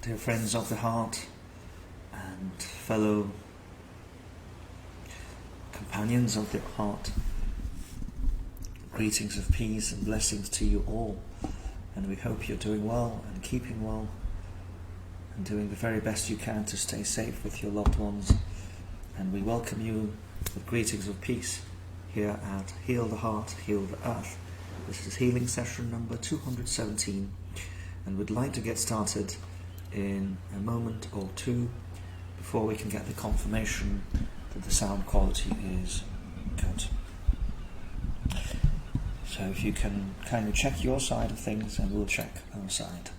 Dear friends of the heart and fellow companions of the heart, greetings of peace and blessings to you all, and we hope you're doing well and keeping well and doing the very best you can to stay safe with your loved ones. And we welcome you with greetings of peace here at Heal the Heart, Heal the Earth. This is healing session number 217, and we'd like to get started in a moment or two before we can get the confirmation that the sound quality is good. So if you can kindly check your side of things and we'll check our side.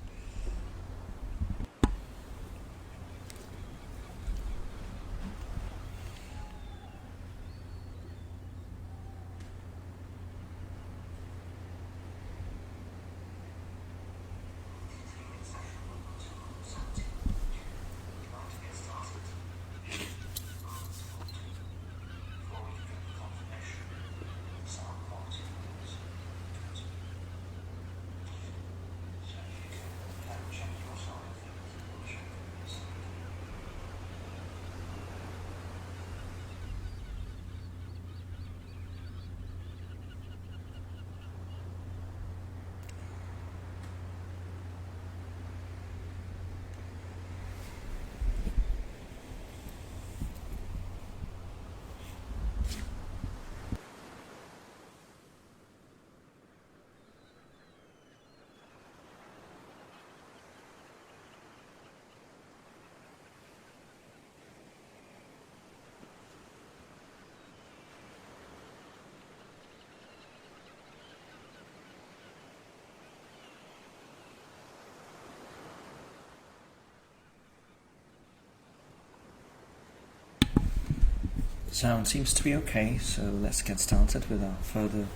Sound seems to be okay, so let's get started without further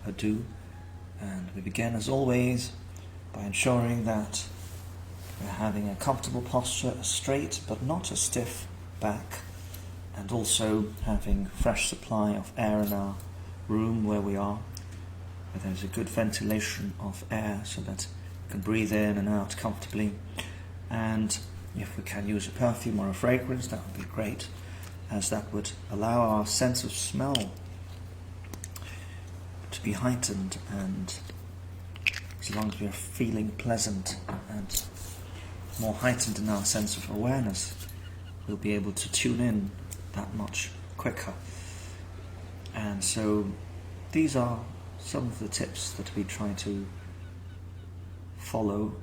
ado. And we begin as always by ensuring that we're having a comfortable posture, a straight but not a stiff back, and also having fresh supply of air in our room where we are, where there's a good ventilation of air so that we can breathe in and out comfortably. And if we can use a perfume or a fragrance, that would be great, as that would allow our sense of smell to be heightened, and as long as we are feeling pleasant and more heightened in our sense of awareness, we'll be able to tune in that much quicker. And so these are some of the tips that we try to follow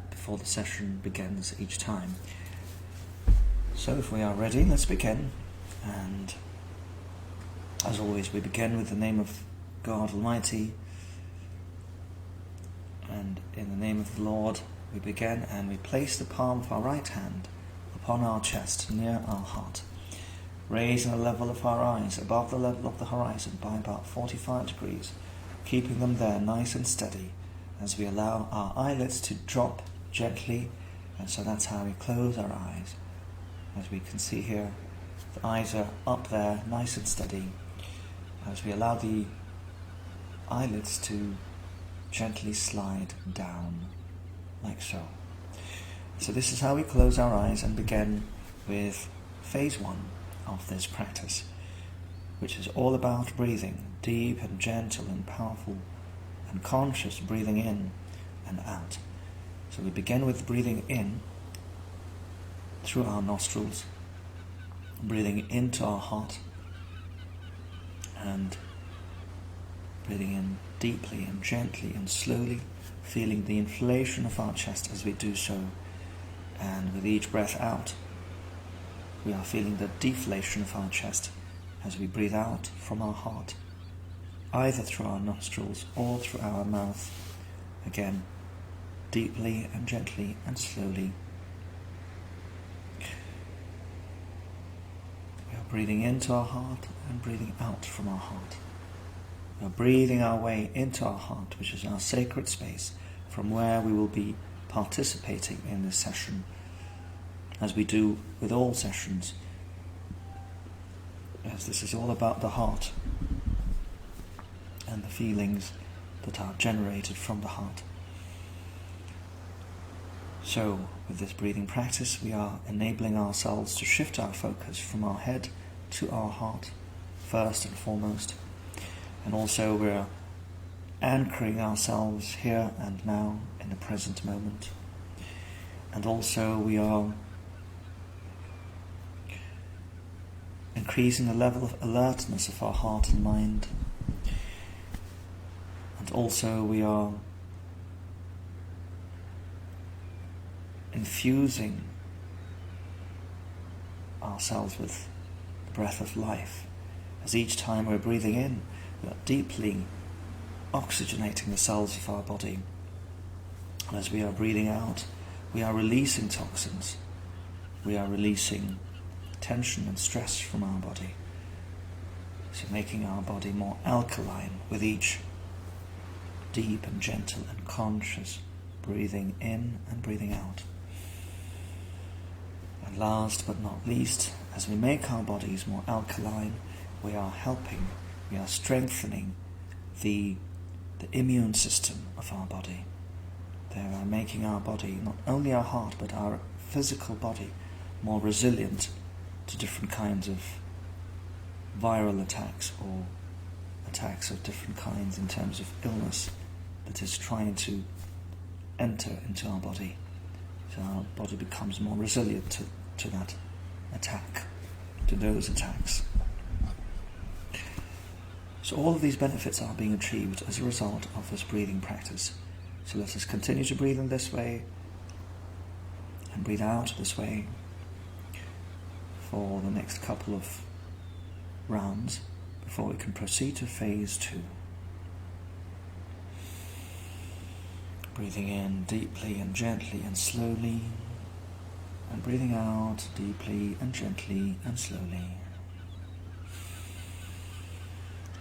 before the session begins each time. So if we are ready, let's begin. And as always, we begin with the name of God Almighty, and in the name of the Lord we begin, and we place the palm of our right hand upon our chest near our heart, raising the level of our eyes above the level of the horizon by about 45 degrees, keeping them there nice and steady as we allow our eyelids to drop gently. And so that's how we close our eyes. As we can see here, the eyes are up there, nice and steady, as we allow the eyelids to gently slide down, like so. So this is how we close our eyes and begin with phase 1 of this practice, which is all about breathing, deep and gentle and powerful and conscious breathing in and out. So we begin with breathing in through our nostrils, breathing into our heart, and breathing in deeply and gently and slowly, feeling the inflation of our chest as we do so. And with each breath out, we are feeling the deflation of our chest as we breathe out from our heart, either through our nostrils or through our mouth. Again, deeply and gently and slowly. Breathing into our heart and breathing out from our heart. We are breathing our way into our heart, which is our sacred space, from where we will be participating in this session, as we do with all sessions, as this is all about the heart and the feelings that are generated from the heart. So, with this breathing practice, we are enabling ourselves to shift our focus from our head to our heart, first and foremost. And also we're anchoring ourselves here and now in the present moment. And also we are increasing the level of alertness of our heart and mind. And also we are infusing ourselves with the breath of life. As each time we're breathing in, we are deeply oxygenating the cells of our body. And as we are breathing out, we are releasing toxins. We are releasing tension and stress from our body. So making our body more alkaline with each deep and gentle and conscious breathing in and breathing out. And last but not least, as we make our bodies more alkaline, we are strengthening the immune system of our body. They are making our body, not only our heart, but our physical body, more resilient to different kinds of viral attacks or attacks of different kinds in terms of illness that is trying to enter into our body. So our body becomes more resilient to that attack, to those attacks. So all of these benefits are being achieved as a result of this breathing practice. So let us continue to breathe in this way and breathe out this way for the next couple of rounds before we can proceed to phase 2. Breathing in deeply and gently and slowly, and breathing out deeply and gently and slowly.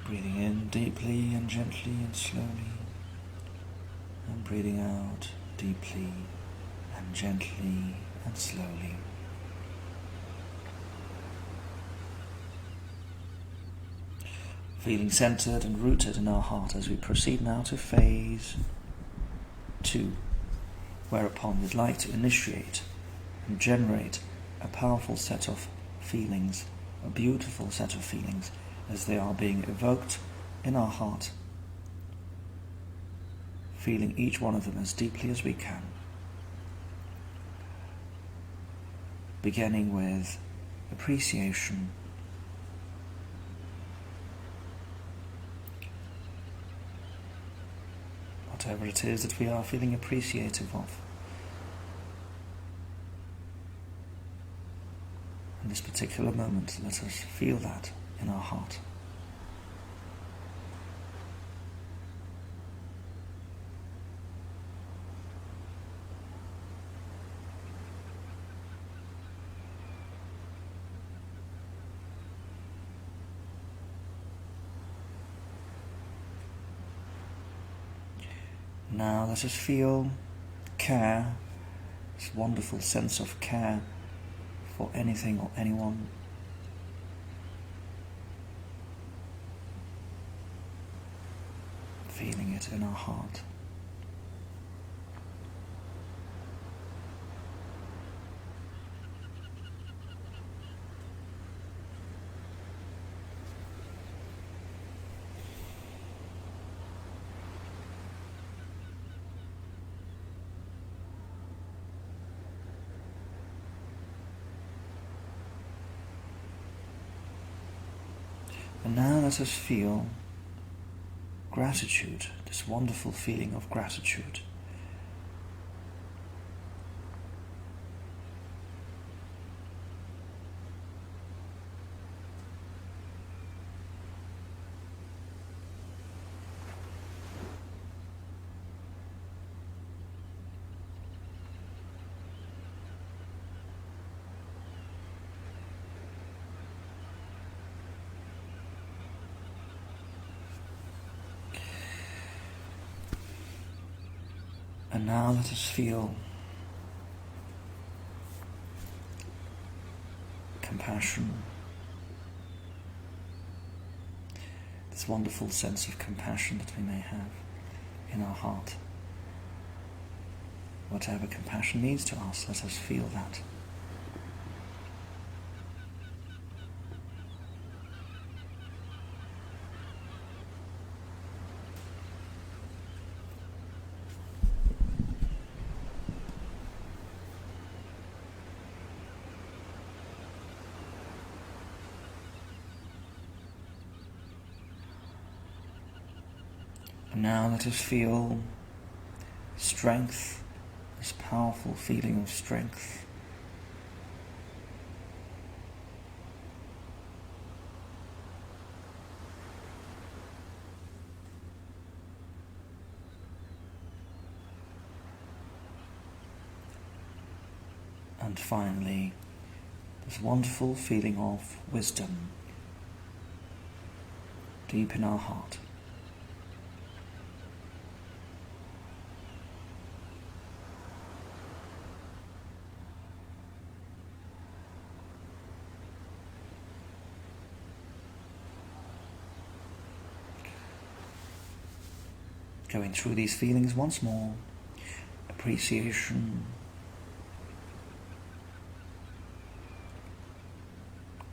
Breathing in deeply and gently and slowly, and breathing out deeply and gently and slowly. Feeling centered and rooted in our heart as we proceed now to phase 2, whereupon we'd like to initiate and generate a powerful set of feelings, a beautiful set of feelings, as they are being evoked in our heart, feeling each one of them as deeply as we can. Beginning with appreciation, whatever it is that we are feeling appreciative of. In this particular moment, let us feel that in our heart. Now let us feel care, this wonderful sense of care for anything or anyone. Feeling it in our heart. And now let us feel gratitude, this wonderful feeling of gratitude. And now let us feel compassion, this wonderful sense of compassion that we may have in our heart. whatever compassion means to us, let us feel that. And now let us feel strength, this powerful feeling of strength. And finally, this wonderful feeling of wisdom deep in our heart. Going through these feelings once more: appreciation,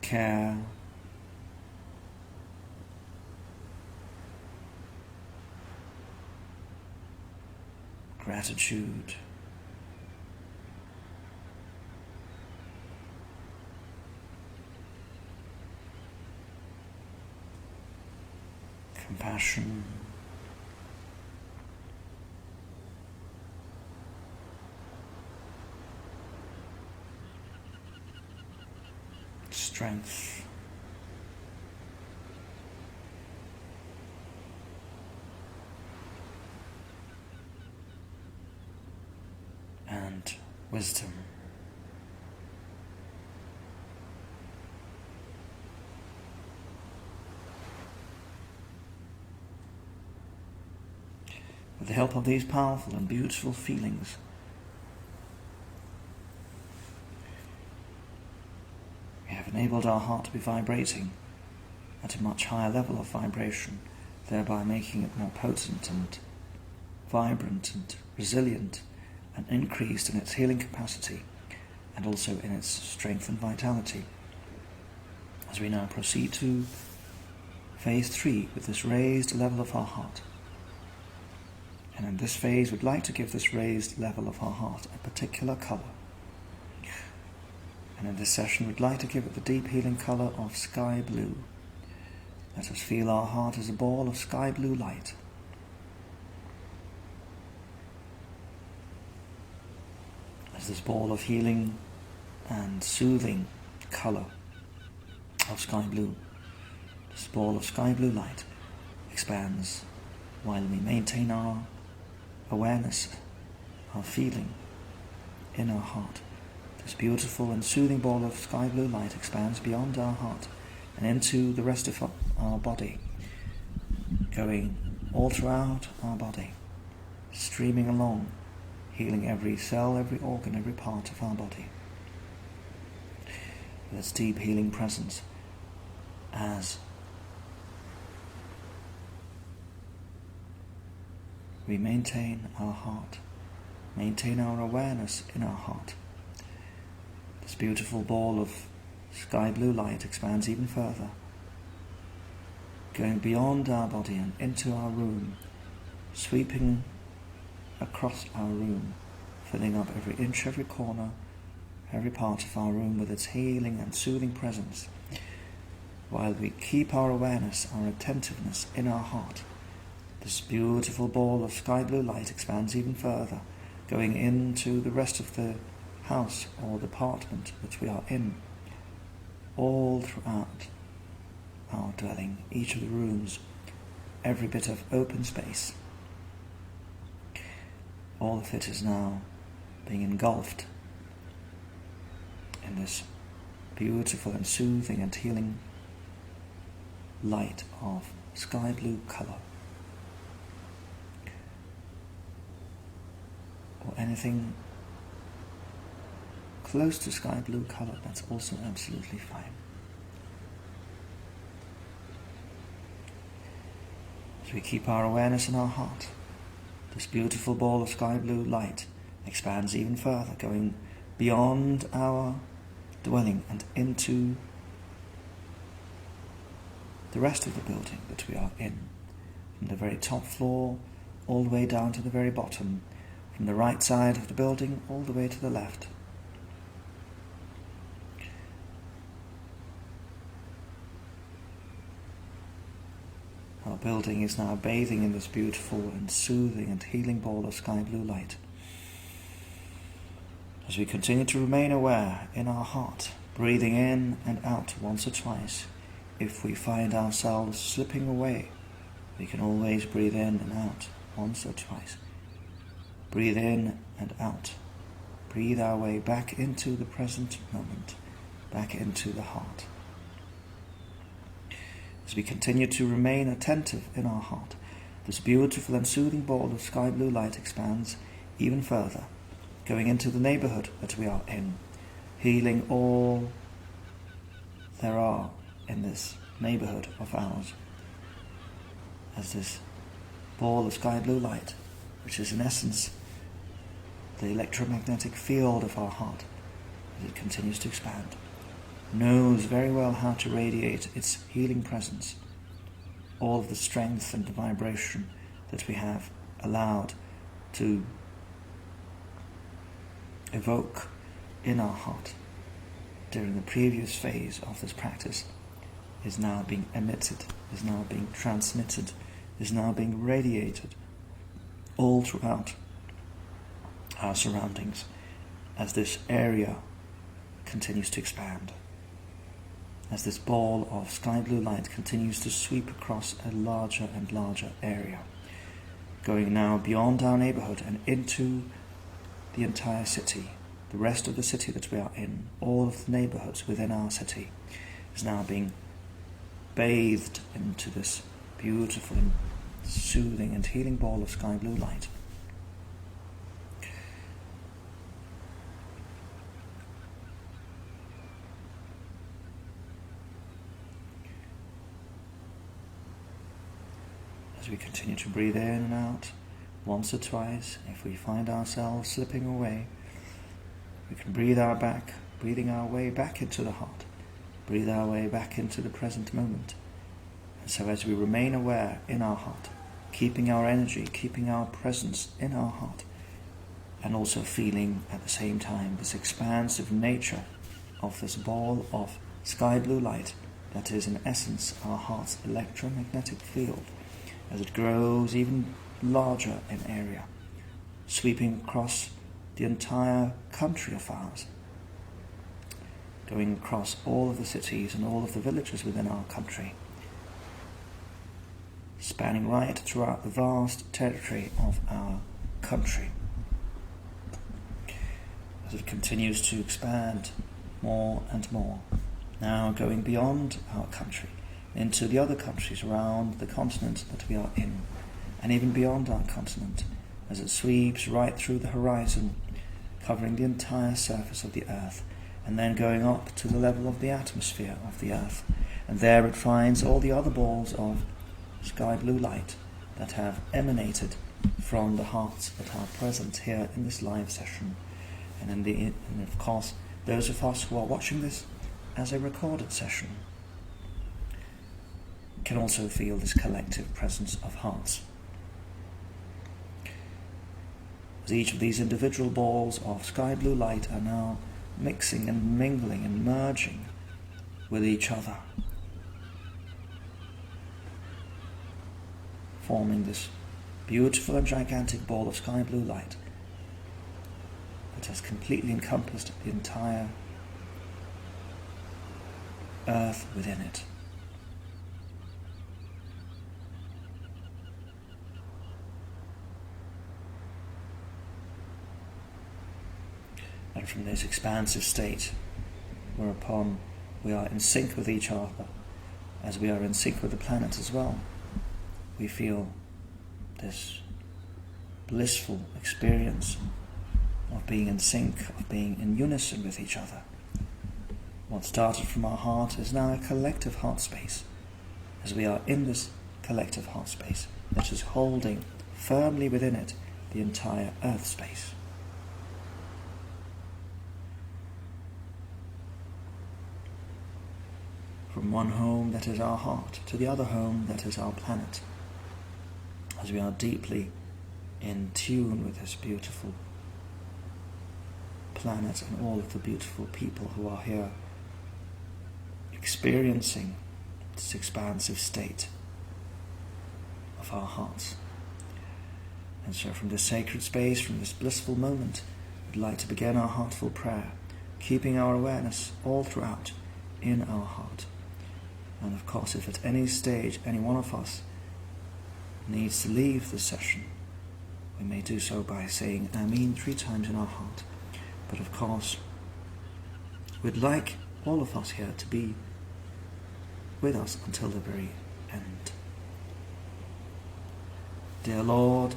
care, gratitude, compassion, strength, and wisdom. With the help of these powerful and beautiful feelings, we have enabled our heart to be vibrating at a much higher level of vibration, thereby making it more potent and vibrant and resilient, and increased in its healing capacity and also in its strength and vitality. As we now proceed to phase 3 with this raised level of our heart. And in this phase, we'd like to give this raised level of our heart a particular colour. And in this session, we'd like to give it the deep healing colour of sky blue. Let us feel our heart as a ball of sky blue light. As this ball of healing and soothing colour of sky blue, this ball of sky blue light expands while we maintain our awareness, our feeling in our heart. This beautiful and soothing ball of sky blue light expands beyond our heart and into the rest of our body, going all throughout our body, streaming along, healing every cell, every organ, every part of our body. With its deep healing presence, as we maintain our heart, maintain our awareness in our heart. This beautiful ball of sky blue light expands even further, going beyond our body and into our room, sweeping across our room, filling up every inch, every corner, every part of our room with its healing and soothing presence, while we keep our awareness, our attentiveness in our heart. This beautiful ball of sky blue light expands even further, going into the rest of the house or the apartment which we are in, all throughout our dwelling, each of the rooms, every bit of open space. All of it is now being engulfed in this beautiful and soothing and healing light of sky blue colour. Or anything close to sky blue colour, that's also absolutely fine. As we keep our awareness in our heart, this beautiful ball of sky blue light expands even further, going beyond our dwelling and into the rest of the building that we are in, from the very top floor all the way down to the very bottom, from the right side of the building all the way to the left. Our building is now bathing in this beautiful and soothing and healing ball of sky blue light. As we continue to remain aware in our heart, breathing in and out once or twice, if we find ourselves slipping away, we can always breathe in and out once or twice. Breathe in and out. Breathe our way back into the present moment, back into the heart. As we continue to remain attentive in our heart, this beautiful and soothing ball of sky blue light expands even further, going into the neighborhood that we are in, healing all there are in this neighborhood of ours, as this ball of sky blue light, which is in essence the electromagnetic field of our heart, as it continues to expand, knows very well how to radiate its healing presence, all of the strength and the vibration that we have allowed to evoke in our heart during the previous phase of this practice is now being emitted, is now being transmitted, is now being radiated all throughout our surroundings as this area continues to expand, as this ball of sky blue light continues to sweep across a larger and larger area, going now beyond our neighborhood and into the entire city. The rest of the city that we are in, all of the neighborhoods within our city, is now being bathed into this beautiful and soothing and healing ball of sky blue light. As we continue to breathe in and out once or twice, if we find ourselves slipping away, we can breathing our way back into the heart, breathe our way back into the present moment. And so as we remain aware in our heart, keeping our energy, keeping our presence in our heart, and also feeling at the same time this expansive nature of this ball of sky blue light that is in essence our heart's electromagnetic field, as it grows even larger in area, sweeping across the entire country of ours, going across all of the cities and all of the villages within our country, spanning right throughout the vast territory of our country. As it continues to expand more and more, now going beyond our country, into the other countries around the continent that we are in, and even beyond our continent, as it sweeps right through the horizon, covering the entire surface of the earth, and then going up to the level of the atmosphere of the earth, and there it finds all the other balls of sky blue light that have emanated from the hearts that are present here in this live session, and of course those of us who are watching this as a recorded session can also feel this collective presence of hearts. As each of these individual balls of sky blue light are now mixing and mingling and merging with each other, forming this beautiful and gigantic ball of sky blue light that has completely encompassed the entire earth within it. And from this expansive state, whereupon we are in sync with each other, as we are in sync with the planet as well, we feel this blissful experience of being in sync, of being in unison with each other. What started from our heart is now a collective heart space, as we are in this collective heart space that is holding firmly within it the entire earth space. from one home that is our heart to the other home that is our planet, as we are deeply in tune with this beautiful planet and all of the beautiful people who are here experiencing this expansive state of our hearts. And so from this sacred space, from this blissful moment, we'd like to begin our heartful prayer, keeping our awareness all throughout in our heart. And of course, if at any stage any one of us needs to leave the session, we may do so by saying Ameen 3 times in our heart. But of course, we'd like all of us here to be with us until the very end. Dear Lord,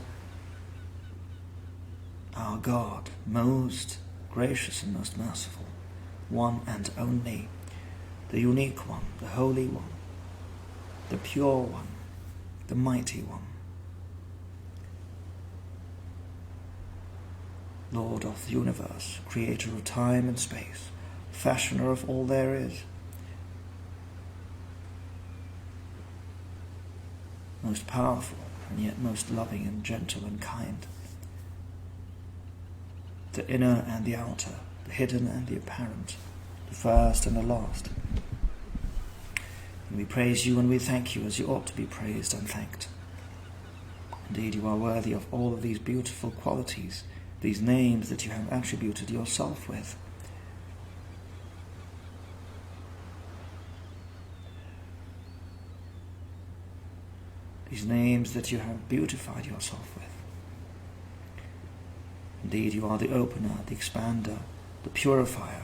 our God, most gracious and most merciful, one and only, the unique one, the holy one, the pure one, the mighty one, Lord of the universe, creator of time and space, fashioner of all there is, most powerful and yet most loving and gentle and kind, the inner and the outer, the hidden and the apparent, the first and the last. And we praise you and we thank you as you ought to be praised and thanked. Indeed, you are worthy of all of these beautiful qualities, these names that you have attributed yourself with. These names that you have beautified yourself with. Indeed, you are the opener, the expander, the purifier.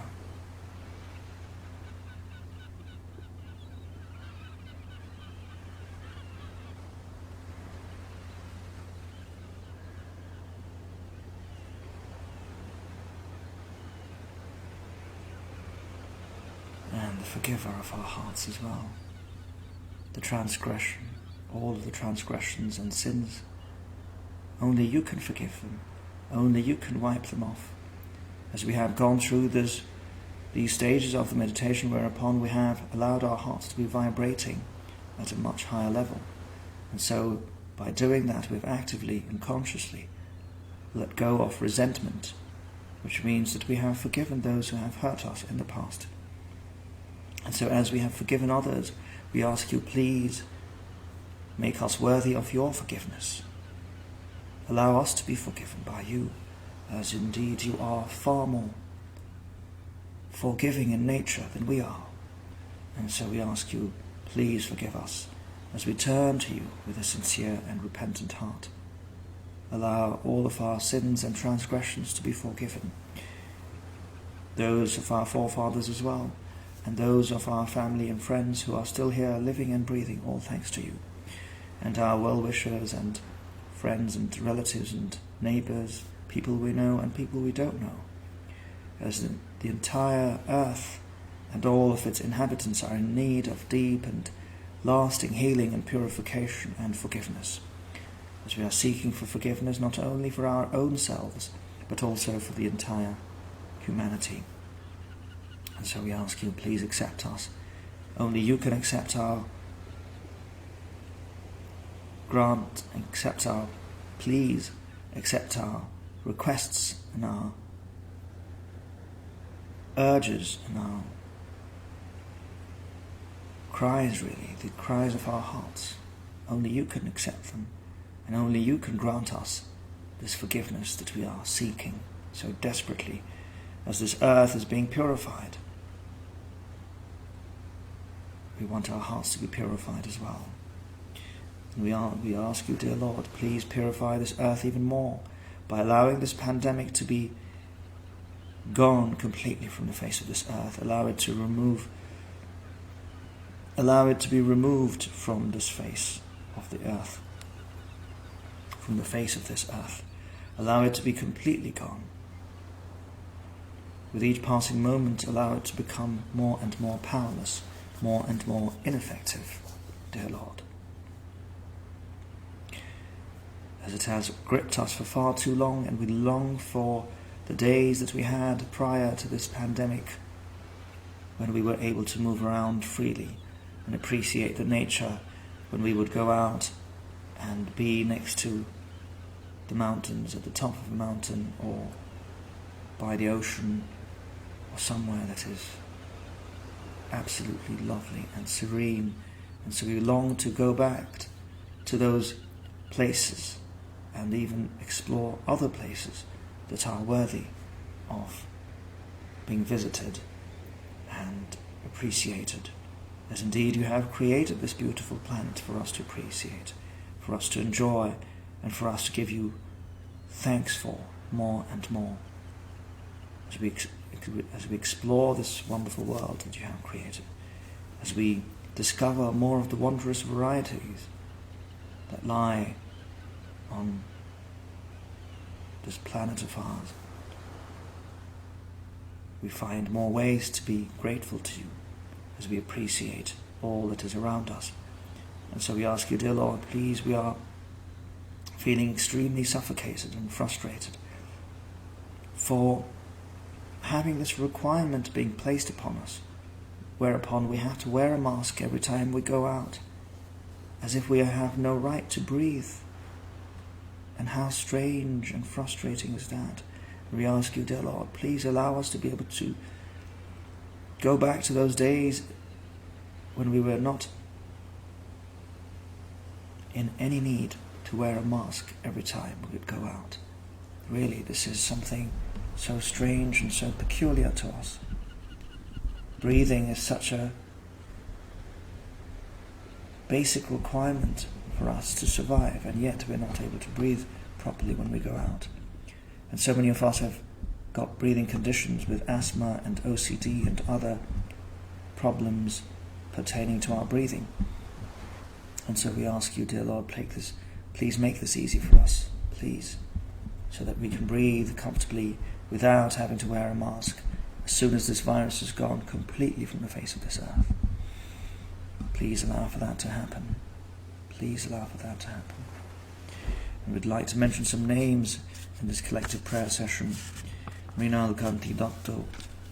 And the forgiver of our hearts as well. The transgression, all of the transgressions and sins, only you can forgive them. Only you can wipe them off. As we have gone through these stages of the meditation whereupon we have allowed our hearts to be vibrating at a much higher level. And so by doing that we've actively and consciously let go of resentment, which means that we have forgiven those who have hurt us in the past. And so as we have forgiven others, we ask you, please make us worthy of your forgiveness. Allow us to be forgiven by you, as indeed you are far more forgiving in nature than we are. And so we ask you, please forgive us as we turn to you with a sincere and repentant heart. Allow all of our sins and transgressions to be forgiven, those of our forefathers as well, and those of our family and friends who are still here living and breathing, all thanks to you, and our well-wishers and friends and relatives and neighbours, people we know and people we don't know, as the entire earth and all of its inhabitants are in need of deep and lasting healing and purification and forgiveness, as we are seeking for forgiveness not only for our own selves but also for the entire humanity. And so we ask you, please accept us. Only you can accept our grant, please accept our requests and our urges and our cries, really, the cries of our hearts. Only you can accept them, and only you can grant us this forgiveness that we are seeking so desperately, as this earth is being purified. We want our hearts to be purified as well. And we ask you, dear Lord, please purify this earth even more by allowing this pandemic to be gone completely from the face of this earth. Allow it to be removed from this face of the earth, from the face of this earth. Allow it to be completely gone. With each passing moment, allow it to become more and more powerless, more and more ineffective, dear Lord. As it has gripped us for far too long, and we long for the days that we had prior to this pandemic, when we were able to move around freely, and appreciate the nature when we would go out and be next to the mountains, at the top of a mountain, or by the ocean, or somewhere that is absolutely lovely and serene. And so we long to go back to those places and even explore other places that are worthy of being visited and appreciated, as indeed you have created this beautiful planet for us to appreciate, for us to enjoy, and for us to give you thanks for more and more as we explore this wonderful world that you have created, as we discover more of the wondrous varieties that lie on this planet of ours. We find more ways to be grateful to you as we appreciate all that is around us. And so we ask you, dear Lord, please, we are feeling extremely suffocated and frustrated for having this requirement being placed upon us, whereupon we have to wear a mask every time we go out, as if we have no right to breathe. And how strange and frustrating is that? We ask you, dear Lord, please allow us to be able to go back to those days when we were not in any need to wear a mask every time we would go out. Really, this is something so strange and so peculiar to us. Breathing is such a basic requirement for us to survive, and yet we're not able to breathe properly when we go out. And so many of us have got breathing conditions with asthma and OCD and other problems pertaining to our breathing. And so we ask you, dear Lord, please make this easy for us, please, so that we can breathe comfortably without having to wear a mask as soon as this virus is gone completely from the face of this earth. Please allow for that to happen. Please allow for that to happen. And we'd like to mention some names in this collective prayer session. Rinal Kanti Dr.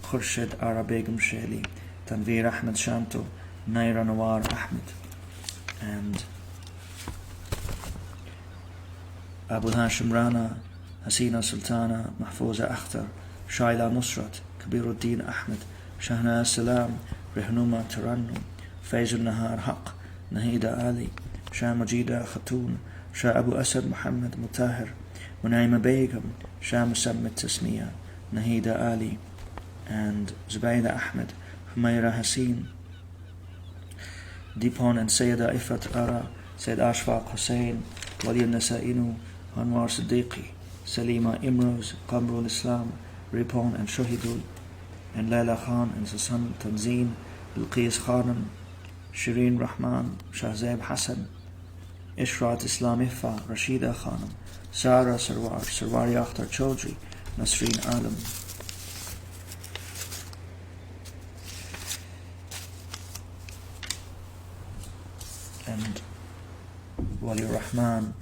Khurshid Ara Begum Sheli, Tanveer Ahmed Shanto, Naira Nawar Ahmed, and Abu Hashim Rana, Hasina Sultana, Mahfouza Akhtar, Shaila Nusrat, Kabiruddin Ahmed, Shahna Salam, Rehnuma Tarannu, Faizul Nahar Haq, Nahida Ali, Shah Majida Khatoon, Shah Abu Asad Muhammad Mutahir, Munaima Begum, Shah Musammed Tasmiya, Nahida Ali, and Zubayda Ahmed, Humayra Haseen, Deepon and Sayyida Ifat Ara, Sayyid Ashfaq Hussain, Wali Nasainu, Anwar Siddiqui, Salima Imroz, Qamrul Islam, Ripon and Shahidul, and Laila Khan and Sasan Tanzeen, Bilqis Khanam, Shireen Rahman, Shahzeb Hassan, Ishrat Islam Ifa, Rashida Khanam, Sara Sarwar, Sarwari Akhtar Chaudhry, Nasreen Alam. And Wali Rahman,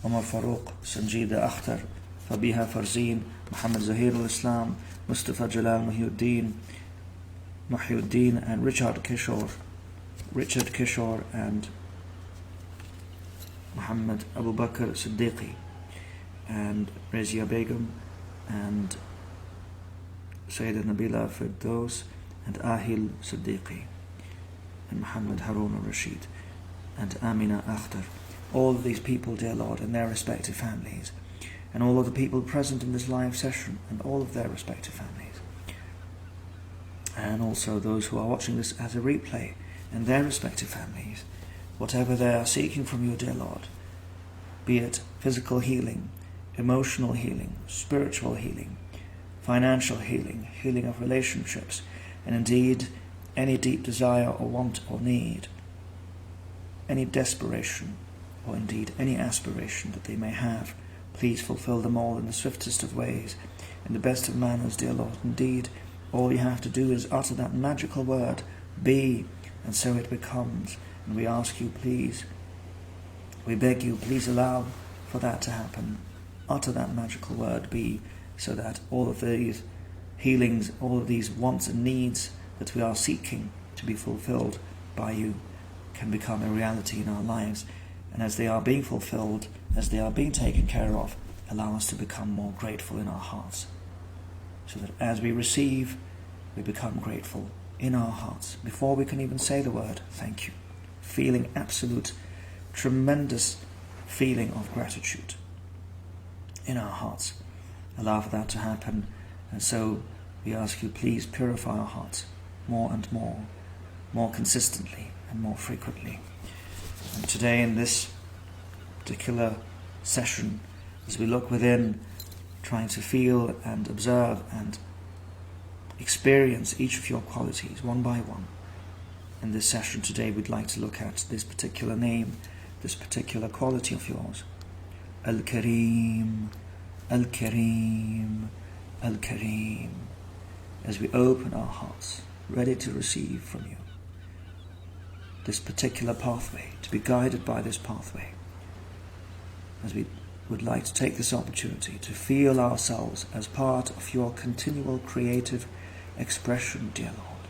Omar Farouk, Sanjida Akhtar, Fabiha Farzeen, Muhammad Zahir al-Islam, Mustafa Jalal Muhyuddin, and Richard Kishore, and Muhammad Abu Bakr Siddiqui, and Razia Begum, and Sayyida Nabila Firdaus, and Ahil Siddiqui, and Muhammad Harun al-Rashid, and Amina Akhtar. All of these people, dear Lord, and their respective families, and all of the people present in this live session, and all of their respective families, and also those who are watching this as a replay, and their respective families, whatever they are seeking from you, dear Lord, be it physical healing, emotional healing, spiritual healing, financial healing, healing of relationships, and indeed any deep desire or want or need, any desperation, or indeed any aspiration that they may have, please fulfill them all in the swiftest of ways, in the best of manners, dear Lord. Indeed, all you have to do is utter that magical word, be, and so it becomes. And we ask you, please, we beg you, please allow for that to happen. Utter that magical word, be, so that all of these healings, all of these wants and needs that we are seeking to be fulfilled by you can become a reality in our lives. And as they are being fulfilled, as they are being taken care of, allow us to become more grateful in our hearts. So that as we receive, we become grateful in our hearts, before we can even say the word thank you, feeling absolute, tremendous feeling of gratitude in our hearts. Allow for that to happen, and so we ask you, please purify our hearts more and more consistently and more frequently. And today in this particular session, as we look within, trying to feel and observe and experience each of your qualities one by one. In this session today, we'd like to look at this particular name, this particular quality of yours. Al-Kareem, Al-Kareem, Al-Kareem. As we open our hearts, ready to receive from you this particular pathway, to be guided by this pathway. As we would like to take this opportunity to feel ourselves as part of your continual creative expression, dear Lord.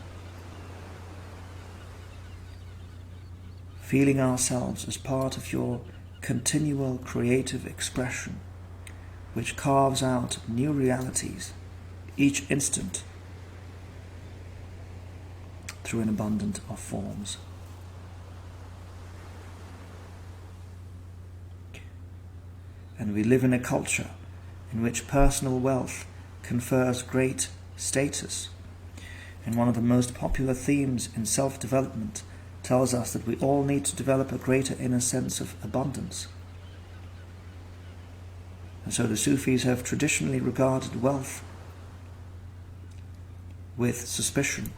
Feeling ourselves as part of your continual creative expression, which carves out new realities each instant through an abundance of forms. And we live in a culture in which personal wealth confers great status. And one of the most popular themes in self-development tells us that we all need to develop a greater inner sense of abundance. And so the Sufis have traditionally regarded wealth with suspicion,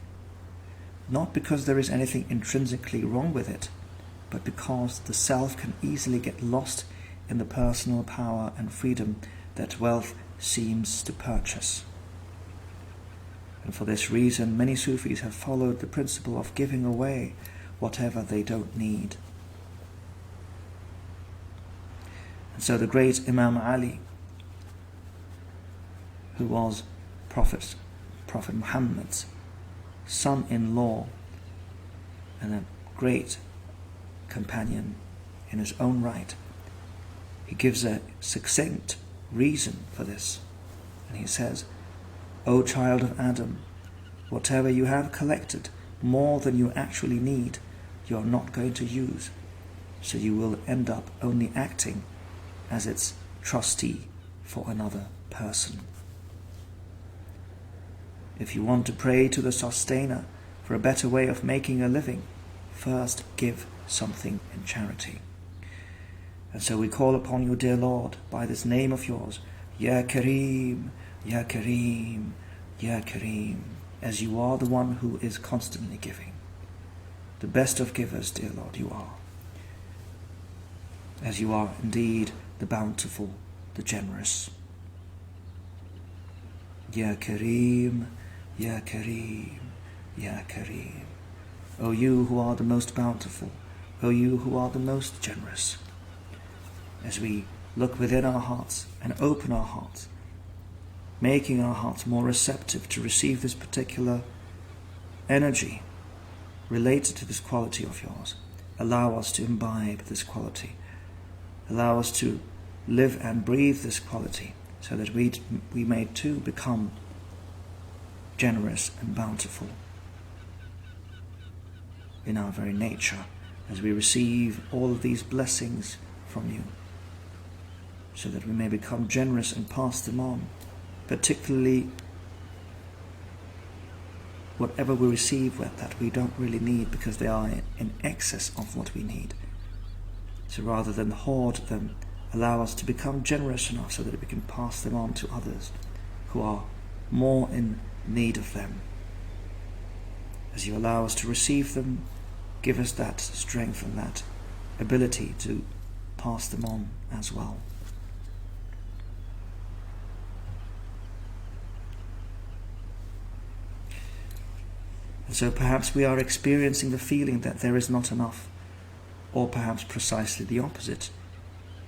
not because there is anything intrinsically wrong with it, but because the self can easily get lost in the personal power and freedom that wealth seems to purchase. And for this reason, many Sufis have followed the principle of giving away whatever they don't need. And so the great Imam Ali, who was Prophet Muhammad's son-in-law and a great companion in his own right, he gives a succinct reason for this. And he says, O child of Adam, whatever you have collected more than you actually need, you are not going to use. So you will end up only acting as its trustee for another person. If you want to pray to the sustainer for a better way of making a living, first give something in charity. And so we call upon you, dear Lord, by this name of yours, Ya Kareem, Ya Kareem, Ya Kareem, as you are the one who is constantly giving. The best of givers, dear Lord, you are. As you are indeed the bountiful, the generous. Ya Kareem, Ya Kareem, Ya Kareem. O you who are the most bountiful, O you who are the most generous. As we look within our hearts and open our hearts, making our hearts more receptive to receive this particular energy related to this quality of yours, allow us to imbibe this quality. Allow us to live and breathe this quality so that we may too become generous and bountiful in our very nature as we receive all of these blessings from you, so that we may become generous and pass them on, particularly whatever we receive that we don't really need because they are in excess of what we need. So rather than hoard them, allow us to become generous enough so that we can pass them on to others who are more in need of them. As you allow us to receive them, give us that strength and that ability to pass them on as well. And so perhaps we are experiencing the feeling that there is not enough, or perhaps precisely the opposite,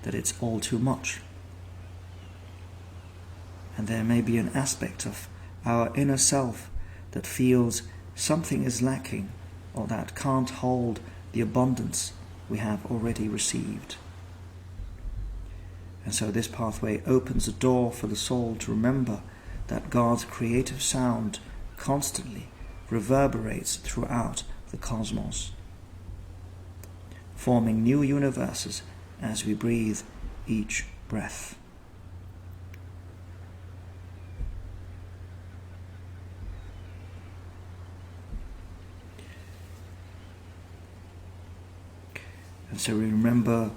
that it's all too much. And there may be an aspect of our inner self that feels something is lacking, or that can't hold the abundance we have already received. And so this pathway opens a door for the soul to remember that God's creative sound constantly reverberates throughout the cosmos, forming new universes as we breathe each breath. And so we remember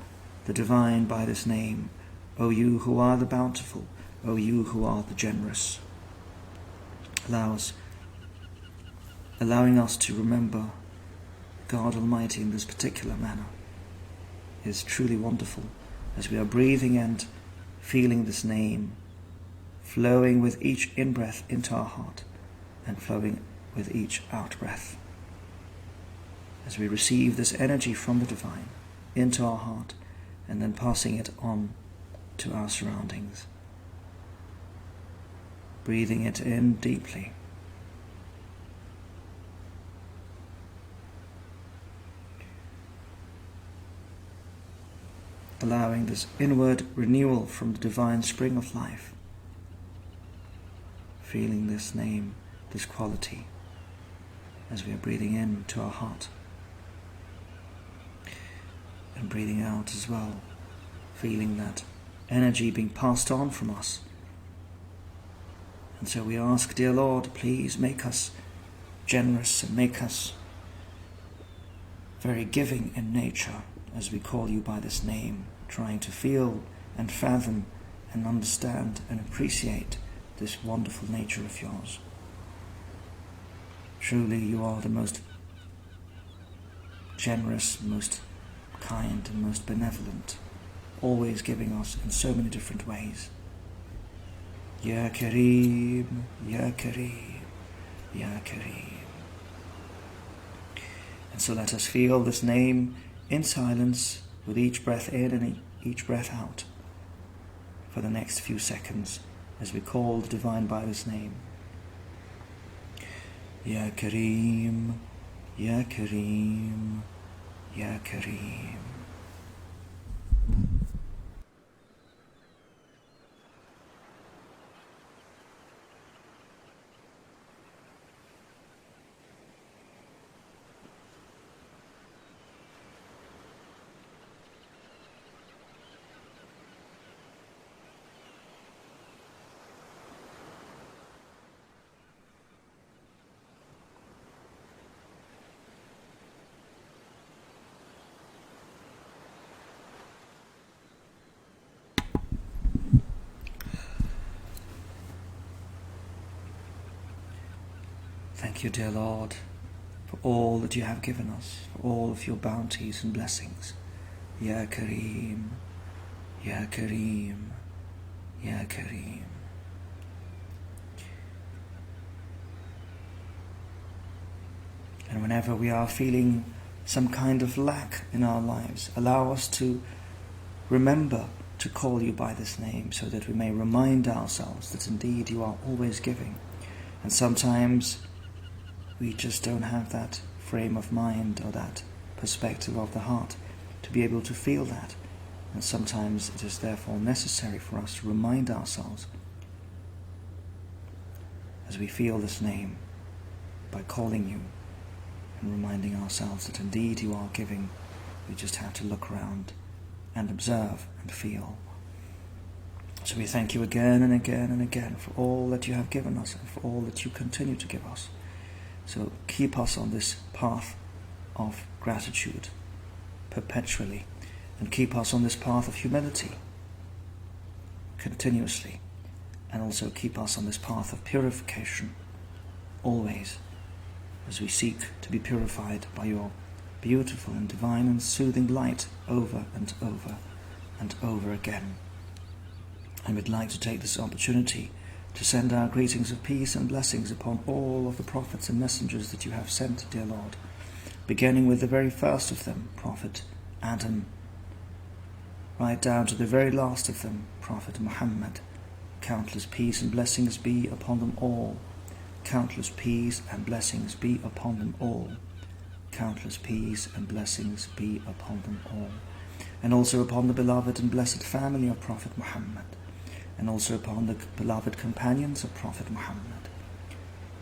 the divine by this name, O you who are the bountiful, O you who are the generous. Allowing us to remember God Almighty in this particular manner is truly wonderful, as we are breathing and feeling this name flowing with each in-breath into our heart and flowing with each out-breath. As we receive this energy from the divine into our heart and then passing it on to our surroundings. Breathing it in deeply. Allowing this inward renewal from the divine spring of life. Feeling this name, this quality, as we are breathing in to our heart. And breathing out as well, feeling that energy being passed on from us. And so we ask, dear Lord, please make us generous and make us very giving in nature as we call you by this name, trying to feel and fathom and understand and appreciate this wonderful nature of yours. Truly you are the most generous, most kind and most benevolent, always giving us in so many different ways. Ya Kareem, Ya Kareem, Ya Kareem. And so let us feel this name in silence with each breath in and each breath out for the next few seconds as we call the divine by this name. Ya Kareem, Ya Kareem, Ya Kareem. Thank you, dear Lord, for all that you have given us, for all of your bounties and blessings. Ya Kareem, Ya Kareem, Ya Kareem. And whenever we are feeling some kind of lack in our lives, allow us to remember to call you by this name so that we may remind ourselves that indeed you are always giving. And sometimes we just don't have that frame of mind or that perspective of the heart to be able to feel that. And sometimes it is therefore necessary for us to remind ourselves as we feel this name by calling you and reminding ourselves that indeed you are giving. We just have to look around and observe and feel. So we thank you again and again and again for all that you have given us and for all that you continue to give us. So keep us on this path of gratitude perpetually, and keep us on this path of humility continuously, and also keep us on this path of purification always, as we seek to be purified by your beautiful and divine and soothing light over and over and over again. And we'd like to take this opportunity to send our greetings of peace and blessings upon all of the prophets and messengers that you have sent, dear Lord, beginning with the very first of them, Prophet Adam, right down to the very last of them, Prophet Muhammad. Countless peace and blessings be upon them all. Countless peace and blessings be upon them all. countless peace and blessings be upon them all, and also upon the beloved and blessed family of Prophet Muhammad, and also upon the beloved companions of Prophet Muhammad.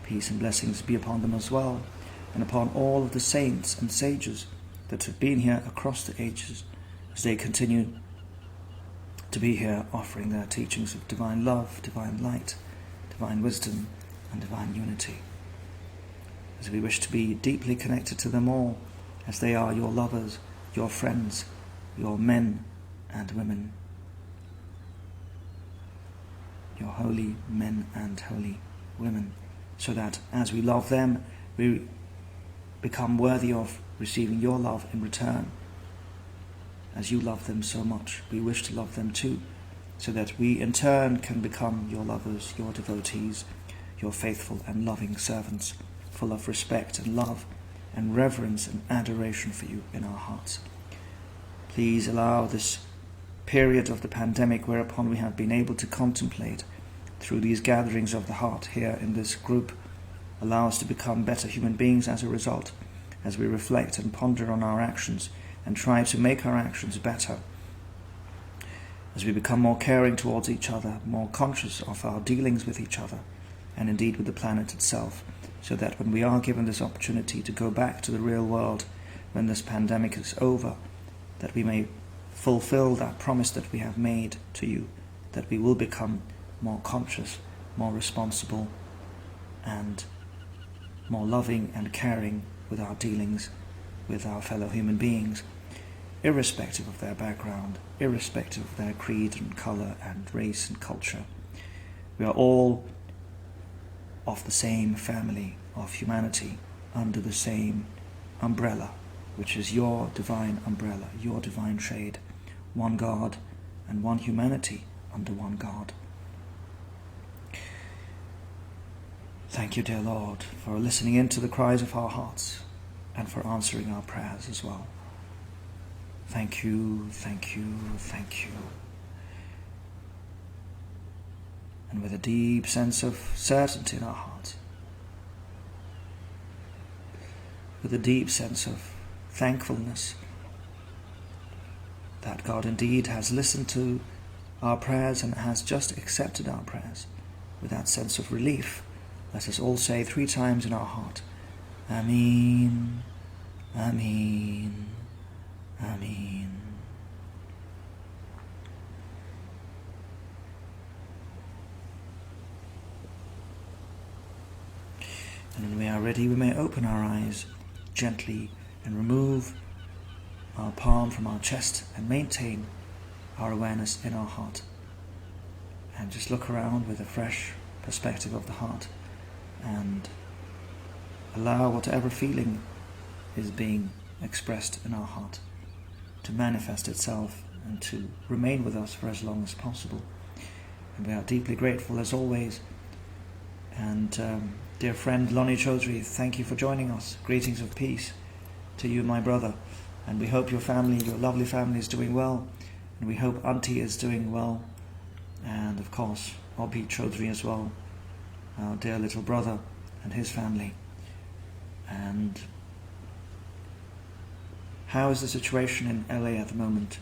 Peace and blessings be upon them as well, and upon all of the saints and sages that have been here across the ages, as they continue to be here offering their teachings of divine love, divine light, divine wisdom and divine unity. As we wish to be deeply connected to them all, as they are your lovers, your friends, your men and women, your holy men and holy women, so that as we love them, we become worthy of receiving your love in return. As you love them so much, we wish to love them too, so that we in turn can become your lovers, your devotees, your faithful and loving servants, full of respect and love and reverence and adoration for you in our hearts. Please allow this period of the pandemic, whereupon we have been able to contemplate through these gatherings of the heart here in this group, allow us to become better human beings as a result, as we reflect and ponder on our actions and try to make our actions better, as we become more caring towards each other, more conscious of our dealings with each other, and indeed with the planet itself, so that when we are given this opportunity to go back to the real world, when this pandemic is over, that we may fulfill that promise that we have made to you, that we will become more conscious, more responsible, and more loving and caring with our dealings with our fellow human beings, irrespective of their background, irrespective of their creed and colour and race and culture. We are all of the same family of humanity, under the same umbrella, which is your divine umbrella, your divine shade, one God and one humanity under one God. Thank you, dear Lord, for listening in to the cries of our hearts and for answering our prayers as well. Thank you, thank you, thank you. And with a deep sense of certainty in our hearts, with a deep sense of thankfulness that God indeed has listened to our prayers and has just accepted our prayers, with that sense of relief, let us all say 3 times in our heart, Ameen, Ameen, Ameen. And when we are ready, we may open our eyes gently and remove our palm from our chest and maintain our awareness in our heart. And just look around with a fresh perspective of the heart and allow whatever feeling is being expressed in our heart to manifest itself and to remain with us for as long as possible. And we are deeply grateful as always. And dear friend Lonnie Chaudhry, thank you for joining us. Greetings of peace to you, my brother. And we hope your family, your lovely family, is doing well. And we hope Auntie is doing well. And of course, Obhi Chaudhry as well, our dear little brother and his family. And how is the situation in LA at the moment?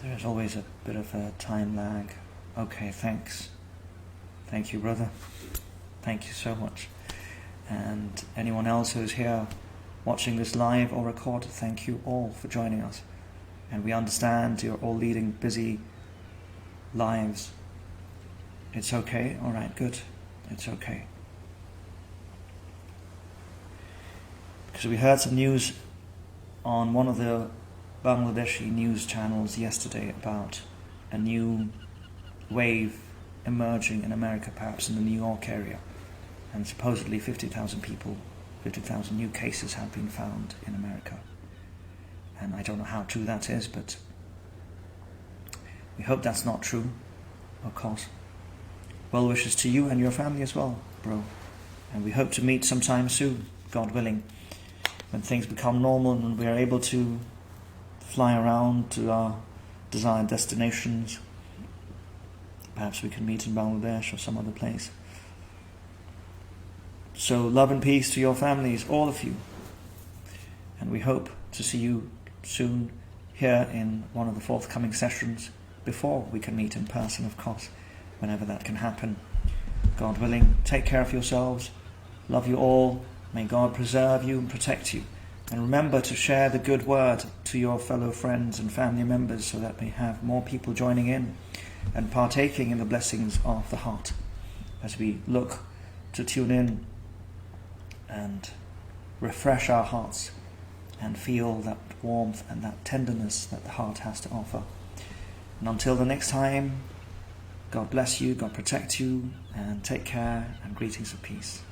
There's always a bit of a time lag. Okay, thanks. Thank you, brother. Thank you so much. And anyone else who's here watching this live or recorded, thank you all for joining us. And we understand you're all leading busy lives. It's okay? Alright, good. It's okay. Because we heard some news on one of the Bangladeshi news channels yesterday about a new wave emerging in America, perhaps in the New York area, and supposedly 50,000 people, 50,000 new cases have been found in America. And I don't know how true that is, but we hope that's not true, of course. well wishes to you and your family as well, bro. And we hope to meet sometime soon, God willing, when things become normal and we are able to fly around to our desired destinations. Perhaps we can meet in Bangladesh or some other place. So love and peace to your families, all of you. And we hope to see you soon here in one of the forthcoming sessions, before we can meet in person, of course, whenever that can happen. God willing, take care of yourselves. Love you all. May God preserve you and protect you. And remember to share the good word to your fellow friends and family members, so that we have more people joining in and partaking in the blessings of the heart, as we look to tune in and refresh our hearts and feel that warmth and that tenderness that the heart has to offer. And until the next time, God bless you, God protect you, and take care, and greetings of peace.